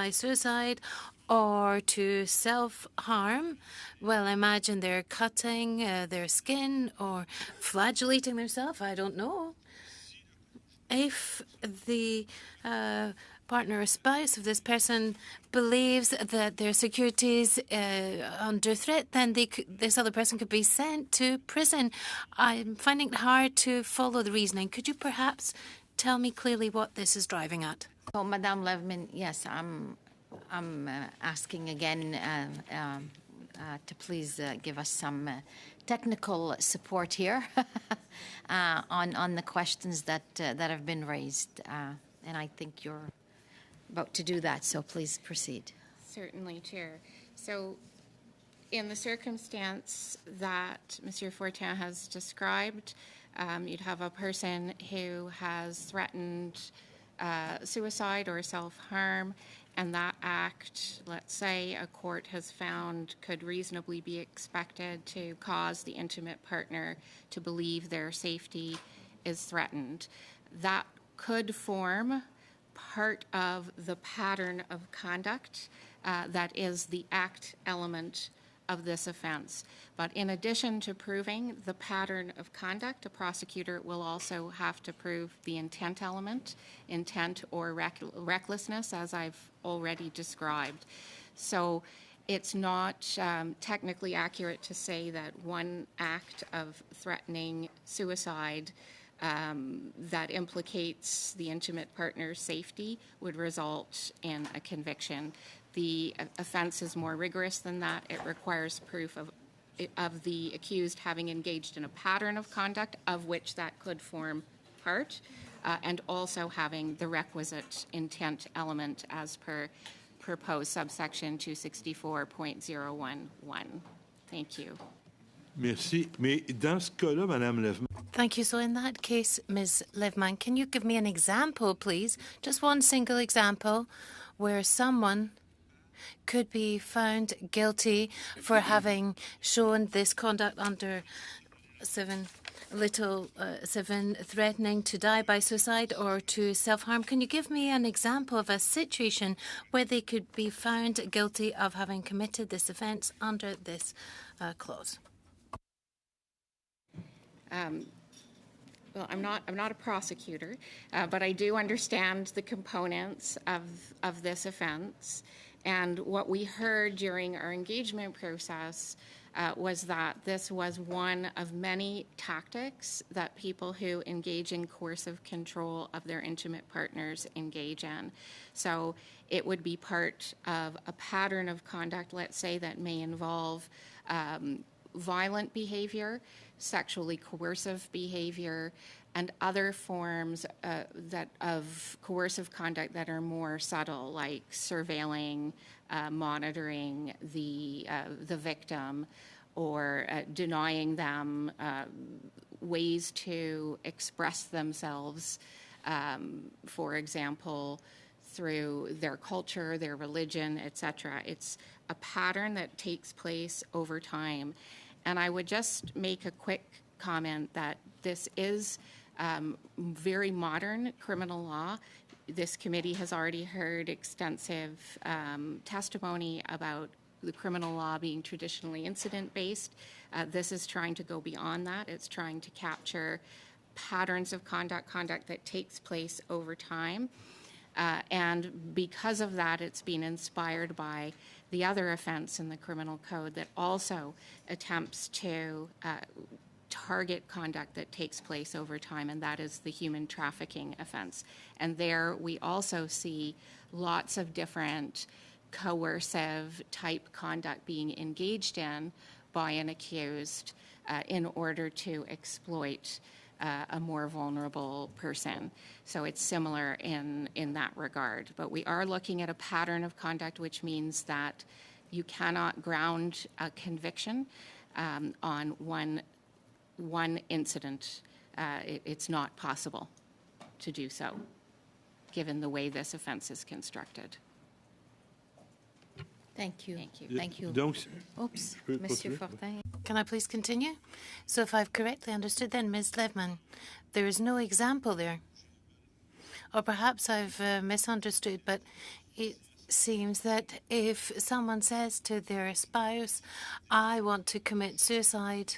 by suicide or to self-harm, well, imagine they're cutting their skin or flagellating themselves. I don't know. If the partner or spouse of this person believes that their security is under threat, then this other person could be sent to prison. I'm finding it hard to follow the reasoning. Could you perhaps tell me clearly what this is driving at? Oh, Madame Levman, yes, I'm asking again to please give us some technical support here on the questions that have been raised, and I think you're about to do that, so please proceed. Certainly, Chair. So, in the circumstance that Monsieur Fortin has described, you'd have a person who has threatened suicide or self-harm, and that act, let's say a court has found, could reasonably be expected to cause the intimate partner to believe their safety is threatened. That could form part of the pattern of conduct that is the act element of this offense. But in addition to proving the pattern of conduct, a prosecutor will also have to prove the intent element, intent or recklessness, as I've already described. So it's not technically accurate to say that one act of threatening suicide that implicates the intimate partner's safety would result in a conviction. The offense is more rigorous than that. It requires proof of the accused having engaged in a pattern of conduct of which that could form part, and also having the requisite intent element as per proposed subsection 264.011. Thank you. Merci. Mais dans ce cas-là, Madame Levman. Thank you. So in that case, Ms. Levman, can you give me an example, please? Just one single example where someone could be found guilty for having shown this conduct under 7, threatening to die by suicide or to self-harm. Can you give me an example of a situation where they could be found guilty of having committed this offence under this clause? Well, I'm not a prosecutor, but I do understand the components of this offense. And what we heard during our engagement process was that this was one of many tactics that people who engage in coercive control of their intimate partners engage in. So it would be part of a pattern of conduct, let's say, that may involve violent behavior, sexually coercive behavior, and other forms of coercive conduct that are more subtle, like surveilling, monitoring the victim, or denying them ways to express themselves, for example, through their culture, their religion, etc. It's a pattern that takes place over time. And I would just make a quick comment that this is very modern criminal law. This committee has already heard extensive testimony about the criminal law being traditionally incident-based. This is trying to go beyond that. It's trying to capture patterns of conduct that takes place over time. And because of that, it's been inspired by the other offense in the criminal code that also attempts to target conduct that takes place over time, and that is the human trafficking offense. And there we also see lots of different coercive type conduct being engaged in by an accused in order to exploit a more vulnerable person. So it's similar in that regard. But we are looking at a pattern of conduct, which means that you cannot ground a conviction on one incident. It's not possible to do so, given the way this offense is constructed. Thank you. Thank you. Thank you. Donc, Oops, Monsieur Fortin. Can I please continue? So if I've correctly understood then, Ms. Levman, there is no example there. Or perhaps I've misunderstood, but seems that if someone says to their spouse, I want to commit suicide,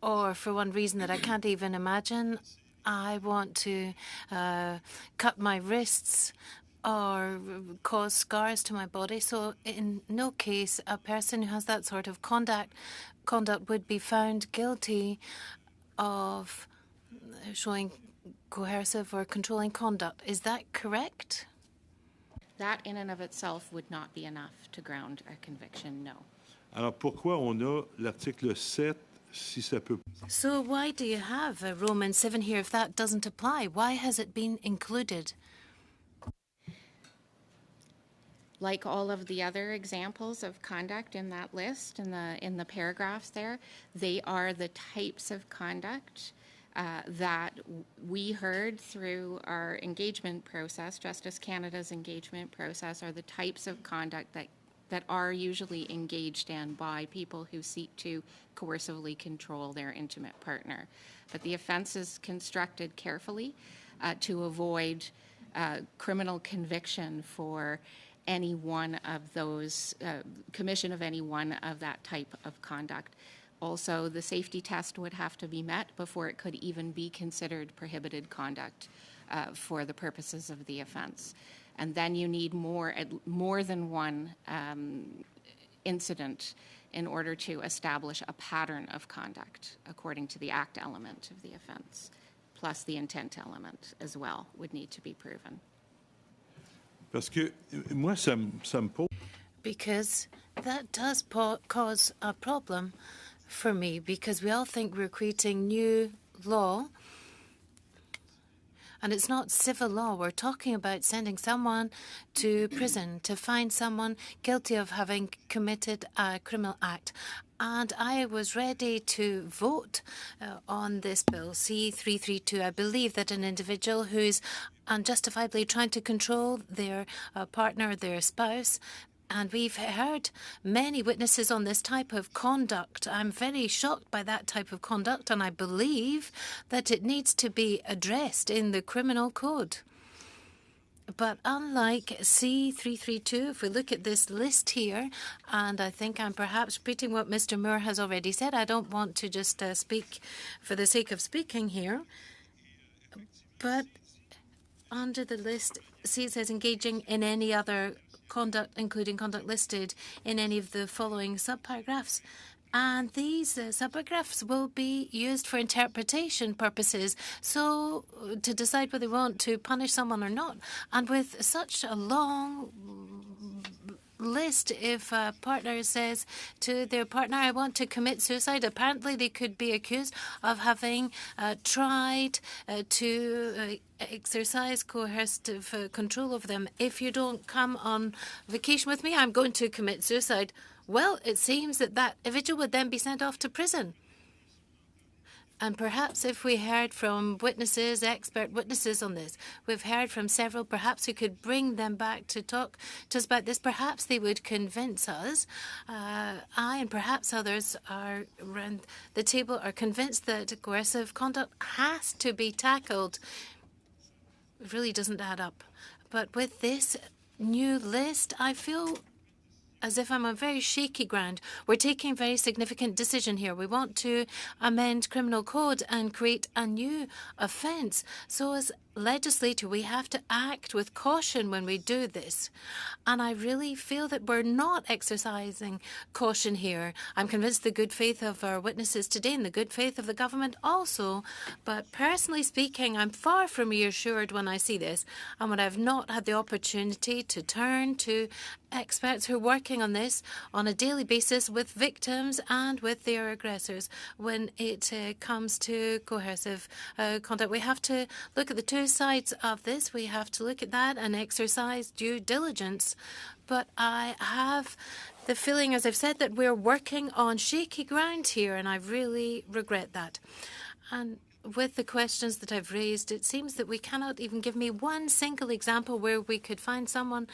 or for one reason that I can't even imagine, I want to cut my wrists or cause scars to my body. So in no case a person who has that sort of conduct would be found guilty of showing coercive or controlling conduct. Is that correct? That in and of itself would not be enough to ground a conviction, no. Alors, pourquoi on a l'article 7 si ça peut... So why do you have Romans 7 here if that doesn't apply? Why has it been included? Like all of the other examples of conduct in that list, in the paragraphs there, they are the types of conduct that we heard through our engagement process. Justice Canada's engagement process are the types of conduct that are usually engaged in by people who seek to coercively control their intimate partner. But the offense is constructed carefully to avoid criminal conviction for any one of those, commission of any one of that type of conduct. Also, the safety test would have to be met before it could even be considered prohibited conduct for the purposes of the offense. And then you need more than one incident in order to establish a pattern of conduct according to the act element of the offense, plus the intent element as well would need to be proven. Parce que moi, ça me pose... Because that does cause a problem for me, because we all think we're creating new law, and it's not civil law. We're talking about sending someone to prison to find someone guilty of having committed a criminal act. And I was ready to vote on this bill, C-332. I believe that an individual who's unjustifiably trying to control their partner, their spouse, and we've heard many witnesses on this type of conduct. I'm very shocked by that type of conduct, and I believe that it needs to be addressed in the criminal code. But unlike C-332, if we look at this list here, and I think I'm perhaps repeating what Mr. Moore has already said, I don't want to just speak for the sake of speaking here, but under the list, C, it says engaging in any other conduct, including conduct listed in any of the following subparagraphs. And these subparagraphs will be used for interpretation purposes, so to decide whether they want to punish someone or not. And with such a long list, if a partner says to their partner, I want to commit suicide, apparently they could be accused of having tried to exercise coercive control over them. If you don't come on vacation with me, I'm going to commit suicide. Well, it seems that that individual would then be sent off to prison. And perhaps if we heard from witnesses, expert witnesses on this, we've heard from several, perhaps we could bring them back to talk to us about this. Perhaps they would convince us, I and perhaps others are around the table are convinced that coercive conduct has to be tackled. It really doesn't add up. But with this new list, I feel as if I'm on very shaky ground. We're taking a very significant decision here. We want to amend criminal code and create a new offence. So as legislator, we have to act with caution when we do this. And I really feel that we're not exercising caution here. I'm convinced the good faith of our witnesses today and the good faith of the government also. But personally speaking, I'm far from reassured when I see this, and when I've not had the opportunity to turn to experts who are working on this on a daily basis with victims and with their aggressors. When it comes to coercive conduct, we have to look at the two sides of this. We have to look at that and exercise due diligence. But I have the feeling, as I've said, that we're working on shaky ground here, and I really regret that. And with the questions that I've raised, it seems that we cannot even give me one single example where we could find someone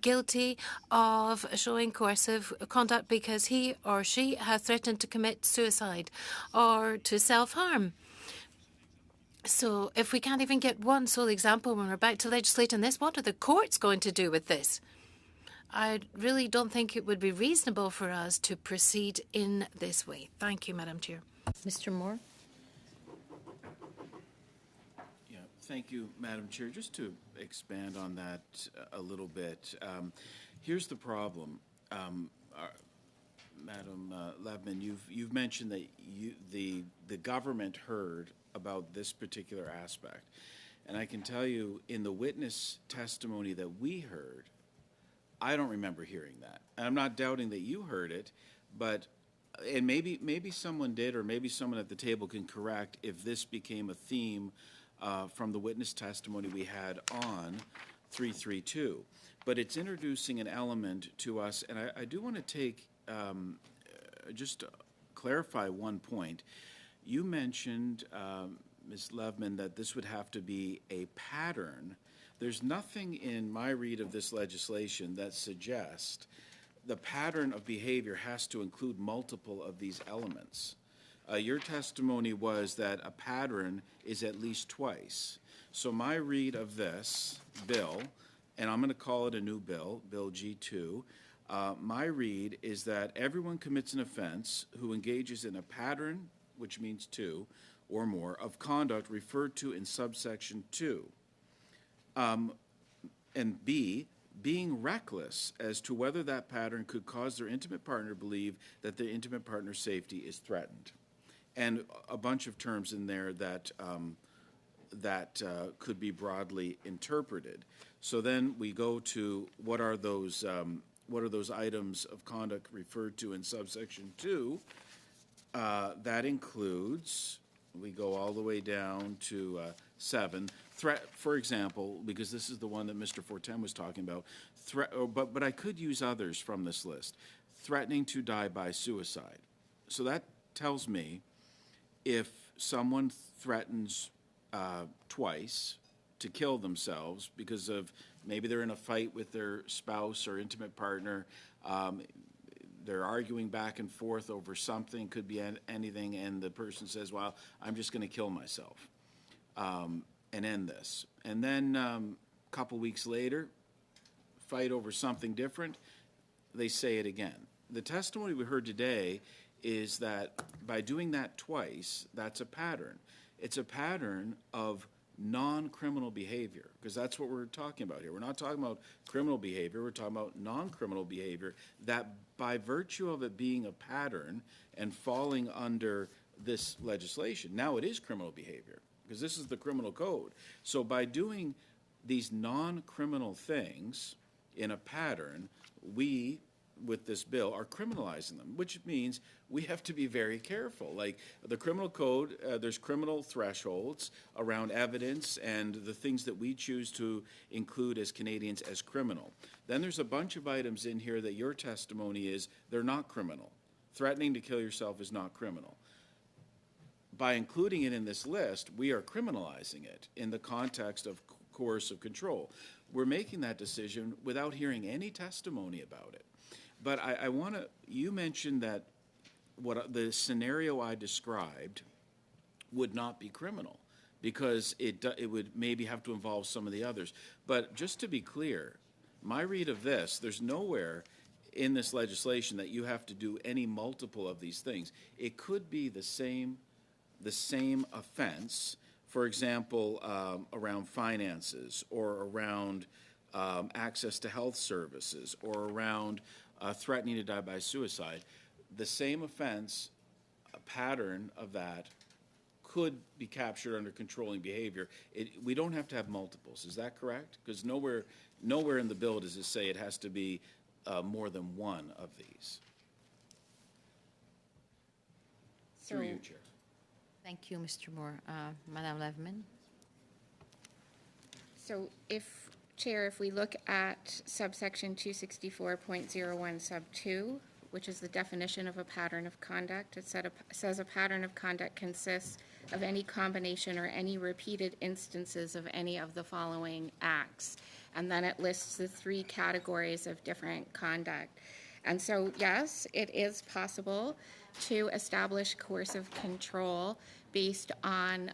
guilty of showing coercive conduct because he or she has threatened to commit suicide or to self-harm. So if we can't even get one sole example when we're about to legislate on this, what are the courts going to do with this? I really don't think it would be reasonable for us to proceed in this way. Thank you, Madam Chair. Mr. Moore? Yeah, thank you, Madam Chair. Just to expand on that a little bit, here's the problem. Madam Levman, you've mentioned that the government heard about this particular aspect. And I can tell you, in the witness testimony that we heard, I don't remember hearing that. And I'm not doubting that you heard it, but and maybe someone did, or maybe someone at the table can correct if this became a theme from the witness testimony we had on 332. But it's introducing an element to us, and I do want to take just to clarify one point. You mentioned, Ms. Levman, that this would have to be a pattern. There's nothing in my read of this legislation that suggests the pattern of behavior has to include multiple of these elements. Your testimony was that a pattern is at least twice. So my read of this bill, and I'm going to call it a new bill, Bill G2, my read is that everyone commits an offense who engages in a pattern, which means two or more, of conduct referred to in subsection 2. And B, being reckless as to whether that pattern could cause their intimate partner to believe that their intimate partner's safety is threatened. And a bunch of terms in there that could be broadly interpreted. So then we go to what are those items of conduct referred to in subsection 2? That includes, we go all the way down to 7. Threat, for example, because this is the one that Mr. Fortin was talking about. But I could use others from this list. Threatening to die by suicide. So that tells me if someone threatens twice to kill themselves because of maybe they're in a fight with their spouse or intimate partner, they're arguing back and forth over something, could be anything, and the person says, well, I'm just going to kill myself and end this. And then a couple weeks later, fight over something different, they say it again. The testimony we heard today is that by doing that twice, that's a pattern. It's a pattern of non-criminal behavior, because that's what we're talking about here. We're not talking about criminal behavior, we're talking about non-criminal behavior that by virtue of it being a pattern and falling under this legislation, now it is criminal behavior, because this is the criminal code. So by doing these non-criminal things in a pattern, we, with this bill, are criminalizing them, which means we have to be very careful. Like the criminal code, there's criminal thresholds around evidence and the things that we choose to include as Canadians as criminal. Then there's a bunch of items in here that your testimony is they're not criminal. Threatening to kill yourself is not criminal. By including it in this list, we are criminalizing it in the context of coercive control. We're making that decision without hearing any testimony about it. But I want to, you mentioned that what the scenario I described would not be criminal because it would maybe have to involve some of the others. But just to be clear, my read of this, there's nowhere in this legislation that you have to do any multiple of these things. It could be the same offense, for example, around finances or around access to health services or around threatening to die by suicide. The same offense, a pattern of that, could be captured under controlling behavior. We don't have to have multiples. Is that correct? Because nowhere in the bill does it say it has to be more than one of these. Through you, Chair. Thank you, Mr. Moore. Madame Levman? So Chair, if we look at subsection 264.01 sub 2, which is the definition of a pattern of conduct, it says a pattern of conduct consists of any combination or any repeated instances of any of the following acts. And then it lists the 3 categories of different conduct. And so, yes, it is possible to establish coercive control based on